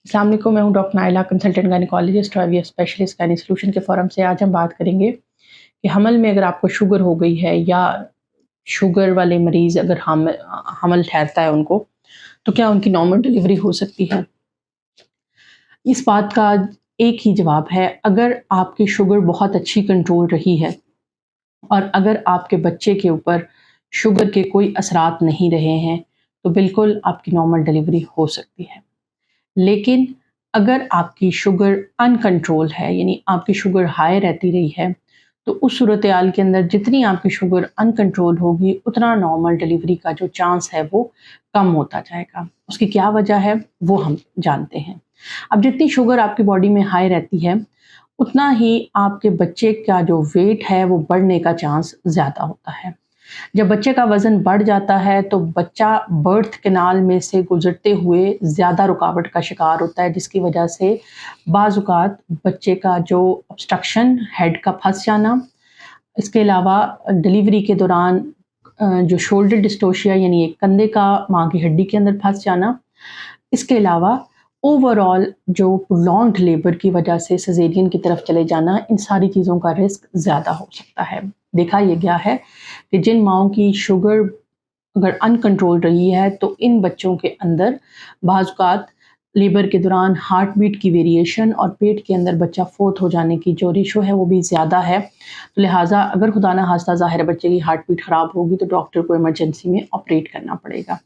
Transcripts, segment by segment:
अस्सलाम वालेकुम, मैं हूँ डॉक्टर नाइला, कंसल्टेंट गायनेकोलॉजिस्ट और आईवीएफ स्पेशलिस्ट गायनी सॉल्यूशन के फोरम से। आज हम बात करेंगे कि हमल में अगर आपको शुगर हो गई है या शुगर वाले मरीज़ अगर हमल ठहरता है उनको, तो क्या उनकी नॉर्मल डिलीवरी हो सकती है? इस बात का एक ही जवाब है, अगर आपकी शुगर बहुत अच्छी कंट्रोल रही है और अगर आपके बच्चे के ऊपर शुगर के कोई असरात नहीं रहे हैं, तो बिल्कुल आपकी नॉर्मल डिलीवरी हो सकती है। लेकिन अगर आपकी शुगर अनकंट्रोल है, यानी आपकी शुगर हाई रहती रही है, तो उस सूरत-ए-हाल के अंदर जितनी आपकी शुगर अनकंट्रोल होगी, उतना नॉर्मल डिलीवरी का जो चांस है वो कम होता जाएगा। उसकी क्या वजह है, वो हम जानते हैं। अब जितनी शुगर आपकी बॉडी में हाई रहती है, उतना ही आपके बच्चे का जो वेट है वो बढ़ने का चांस ज़्यादा होता है। जब बच्चे का वज़न बढ़ जाता है तो बच्चा बर्थ कैनाल में से गुज़रते हुए ज़्यादा रुकावट का शिकार होता है, जिसकी वजह से बाज़ औक़ात बच्चे का जो ऑब्स्ट्रक्शन, हेड का फँस जाना, इसके अलावा डिलीवरी के दौरान जो शोल्डर डिस्टोशिया यानी एक कंधे का माँ की हड्डी के अंदर फँस जाना, इसके अलावा ओवरऑल जो प्रोलॉन्ग्ड लेबर की वजह से सिज़ेरियन की तरफ चले जाना, इन सारी चीज़ों का रिस्क ज़्यादा हो सकता है। देखा ये गया है कि जिन माँओं की शुगर अगर अनकंट्रोल रही है, तो इन बच्चों के अंदर बाज़ औक़ात लेबर के दौरान हार्ट बीट की वेरिएशन और पेट के अंदर बच्चा फ़ौत हो जाने की जो रेशो है वो भी ज़्यादा है। तो लिहाज़ा अगर खुदा ना ख़ास्ता ज़ाहिर है बच्चे की हार्ट बीट ख़राब होगी तो डॉक्टर को इमरजेंसी में ऑपरेट करना पड़ेगा।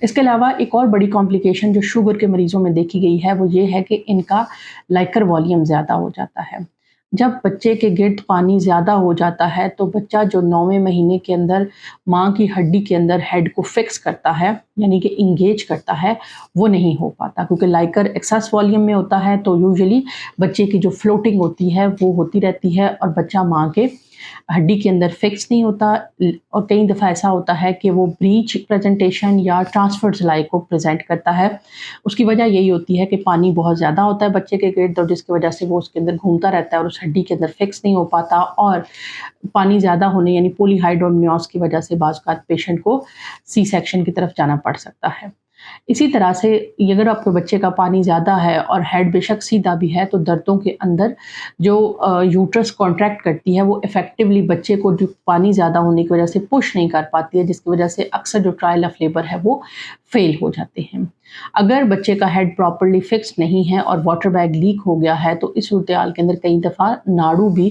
इसके अलावा एक और बड़ी कॉम्प्लिकेशन जो शुगर के मरीज़ों में देखी गई है, वो ये है कि इनका लाइकर वॉल्यूम ज़्यादा हो जाता है। जब बच्चे के गिर्द पानी ज़्यादा हो जाता है, तो बच्चा जो 9वें महीने के अंदर माँ की हड्डी के अंदर हेड को फिक्स करता है, यानी कि एंगेज करता है, वो नहीं हो पाता क्योंकि लाइकर एक्सेस वॉल्यूम में होता है, तो यूजुअली बच्चे की जो फ्लोटिंग होती है, वो होती रहती है और बच्चा माँ के हड्डी के अंदर फिक्स नहीं होता। और कई दफ़ा ऐसा होता है कि वो ब्रीच प्रेजेंटेशन या ट्रांसफर्स लाइक को प्रेजेंट करता है। उसकी वजह यही होती है कि पानी बहुत ज़्यादा होता है बच्चे के गिर्द और जिसकी वजह से वो उसके अंदर घूमता रहता है और उस हड्डी के अंदर फिक्स नहीं हो पाता, और पानी ज़्यादा होने यानी पॉलीहाइड्रोमनियोस की वजह से बाज़ औक़ात पेशेंट को सी सेक्शन की तरफ जाना पड़ सकता है। इसी तरह से अगर आपके बच्चे का पानी ज़्यादा है और हेड बेशक सीधा भी है, तो दर्दों के अंदर जो यूट्रस कॉन्ट्रैक्ट करती है, वो इफ़ेक्टिवली बच्चे को जो पानी ज़्यादा होने की वजह से पुश नहीं कर पाती है, जिसकी वजह से अक्सर जो ट्रायल ऑफ लेबर है वो फ़ेल हो जाते हैं। अगर बच्चे का हेड प्रॉपर्ली फिक्स नहीं है और वाटर बैग लीक हो गया है, तो इस सूरत-ए-हाल के अंदर कई दफ़ा नाड़ू भी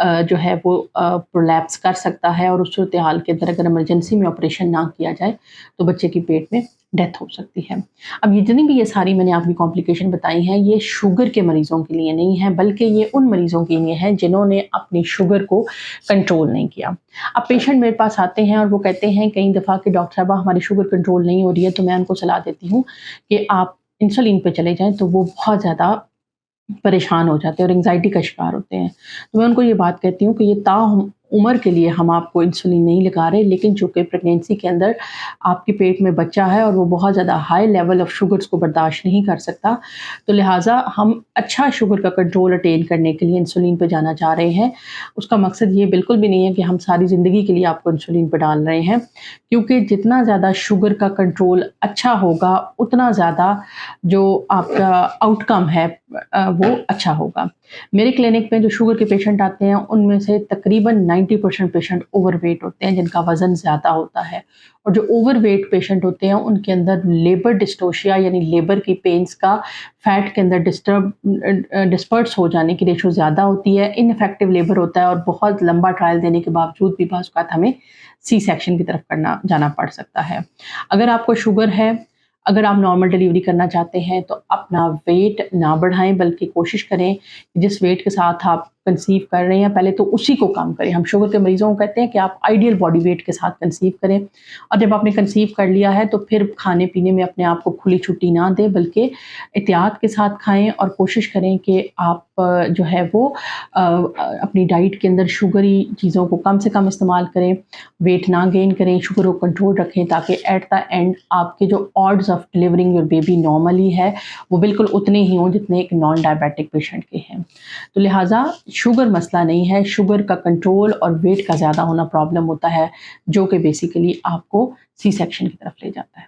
जो है वो प्रोलैप्स कर सकता है और उस सूरत-ए-हाल के अंदर अगर इमरजेंसी में ऑपरेशन ना किया जाए, तो बच्चे की पेट में डेथ हो सकती है। अब जितनी भी ये सारी मैंने आपकी कॉम्प्लिकेशन बताई हैं, ये शुगर के मरीज़ों के लिए नहीं है, बल्कि ये उन मरीज़ों के लिए है जिन्होंने अपनी शुगर को कंट्रोल नहीं किया। अब पेशेंट मेरे पास आते हैं और वो कहते हैं कई दफ़ा कि डॉक्टर साहबा हमारी शुगर कंट्रोल नहीं हो रही है, तो मैं उनको सलाह देती हूँ कि आप इंसुलिन पे चले जाएँ, तो वो बहुत ज़्यादा परेशान हो जाते हैं और एंग्ज़ायटी का शिकार होते हैं। तो मैं उनको ये बात कहती हूँ कि ये उम्र के लिए हम आपको इंसुलिन नहीं लगा रहे, लेकिन चूँकि प्रेगनेंसी के अंदर आपके पेट में बच्चा है और वो बहुत ज़्यादा हाई लेवल ऑफ शुगर्स को बर्दाश्त नहीं कर सकता, तो लिहाज़ा हम अच्छा शुगर का कंट्रोल अटेन करने के लिए इंसुलिन पे जाना चाह रहे हैं। उसका मकसद ये बिल्कुल भी नहीं है कि हम सारी ज़िंदगी के लिए आपको इंसुलिन पे डाल रहे हैं, क्योंकि जितना ज़्यादा शुगर का कंट्रोल अच्छा होगा, उतना ज़्यादा जो आपका आउटकम है वो अच्छा होगा। मेरे क्लिनिक में जो शुगर के पेशेंट आते हैं, उनमें से तकरीबन 90% पेशेंट ओवरवेट होते हैं, जिनका वज़न ज़्यादा होता है, और जो ओवरवेट पेशेंट होते हैं उनके अंदर लेबर डिस्टोशिया यानी लेबर की पेन्स का फैट के अंदर डिस्पर्स हो जाने की रेशो ज़्यादा होती है, इनफेक्टिव लेबर होता है और बहुत लंबा ट्रायल देने के बावजूद भी बाज़ औक़ात हमें सी सेक्शन की तरफ जाना पड़ सकता है। अगर आपको शुगर है, अगर आप नॉर्मल डिलीवरी करना चाहते हैं, तो अपना वेट ना बढ़ाएँ, बल्कि कोशिश करें कि जिस वेट के साथ आप कंसीव कर रहे हैं, पहले तो उसी को कम करें। हम शुगर के मरीज़ों को कहते हैं कि आप आइडियल बॉडी वेट के साथ कंसीव करें, और जब आपने कंसीव कर लिया है, तो फिर खाने-पीने में अपने आप को खुली छुट्टी ना दें, बल्कि एहतियात के साथ खाएँ और कोशिश करें कि आप जो है वो अपनी डाइट के अंदर शुगरी चीज़ों को कम से कम इस्तेमाल करें, वेट ना गेन करें, शुगर को कंट्रोल रखें, ताकि एट द एंड आपके जो odds of delivering your baby normally है, वो बिल्कुल उतने ही हों जितने एक नॉन डायबिटिक पेशेंट के हैं। तो लिहाज़ा शुगर मसला नहीं है, शुगर का कंट्रोल और वेट का ज़्यादा होना प्रॉब्लम होता है, जो कि बेसिकली आपको सी सेक्शन की तरफ ले जाता है।